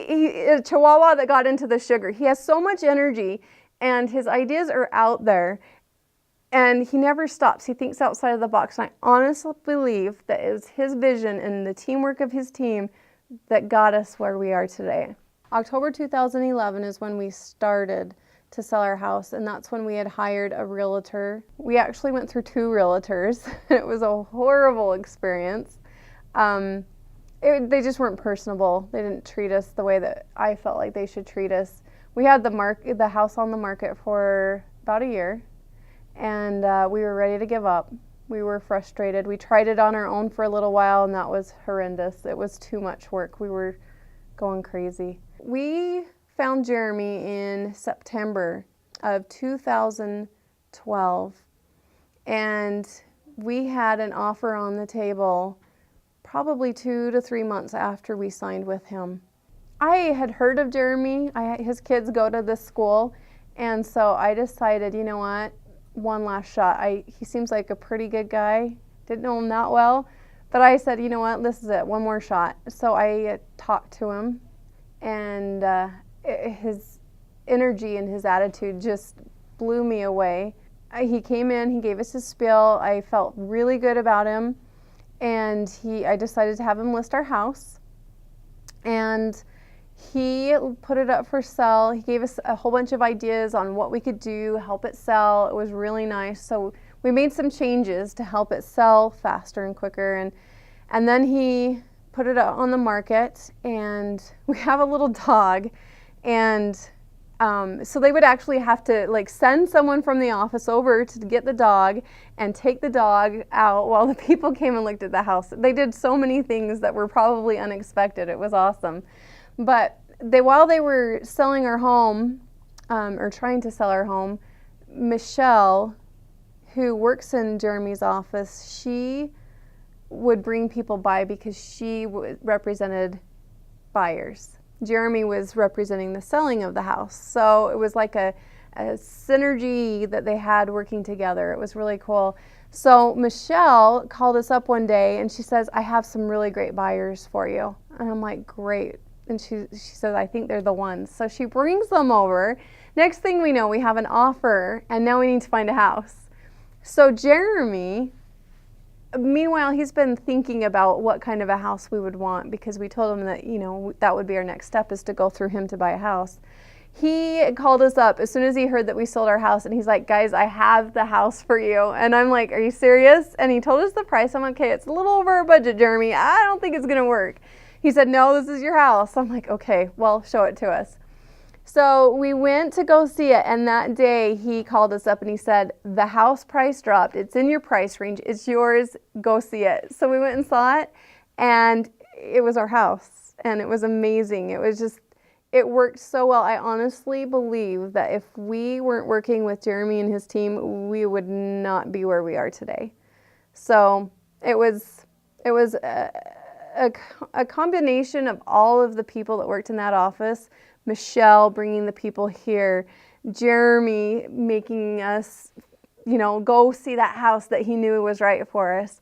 a chihuahua that got into the sugar. He has so much energy, and his ideas are out there, and he never stops. He thinks outside of the box, and I honestly believe that it was his vision and the teamwork of his team that got us where we are today. October 2011 is when we started to sell our house, and that's when we had hired a realtor. We actually went through 2 realtors. It was a horrible experience. They just weren't personable. They didn't treat us the way that I felt like they should treat us. We had the house on the market for about a year, and we were ready to give up. We were frustrated. We tried it on our own for a little while, and that was horrendous. It was too much work. We were going crazy. We found Jeremy in September of 2012, and we had an offer on the table probably 2 to 3 months after we signed with him. I had heard of Jeremy. His kids go to this school, and so I decided, you know what, one last shot. He seems like a pretty good guy. Didn't know him that well, but I said, you know what, this is it, one more shot. So I talked to him, and his energy and his attitude just blew me away. He came in, he gave us his spiel. I felt really good about him, and I decided to have him list our house, and he put it up for sale. He gave us a whole bunch of ideas on what we could do, help it sell. It was really nice. So we made some changes to help it sell faster and quicker, and then he put it out on the market, and we have a little dog, and so they would actually have to send someone from the office over to get the dog and take the dog out while the people came and looked at the house. They did so many things that were probably unexpected. It was awesome. But while they were selling our home, or trying to sell our home, Michelle, who works in Jeremy's office, she would bring people by because she represented buyers. Jeremy was representing the selling of the house. So it was like a synergy that they had working together. It was really cool. So Michelle called us up one day, and she says, I have some really great buyers for you. And I'm like, great. And she says, I think they're the ones. So she brings them over. Next thing we know, we have an offer, and now we need to find a house. So Jeremy, meanwhile, he's been thinking about what kind of a house we would want, because we told him that, that would be our next step, is to go through him to buy a house. He called us up as soon as he heard that we sold our house, and he's like, guys, I have the house for you. And I'm like, are you serious? And he told us the price. I'm like, okay, it's a little over our budget, Jeremy. I don't think it's gonna work. He said, no, this is your house. I'm like, okay, well, show it to us. So we went to go see it, and that day he called us up and he said, the house price dropped. It's in your price range. It's yours. Go see it. So we went and saw it, and it was our house, and it was amazing. It worked so well. I honestly believe that if we weren't working with Jeremy and his team, we would not be where we are today. So it was a combination of all of the people that worked in that office. Michelle bringing the people here, Jeremy making us, go see that house that he knew was right for us.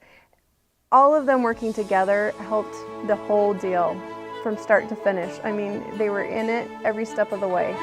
All of them working together helped the whole deal from start to finish. I mean, they were in it every step of the way.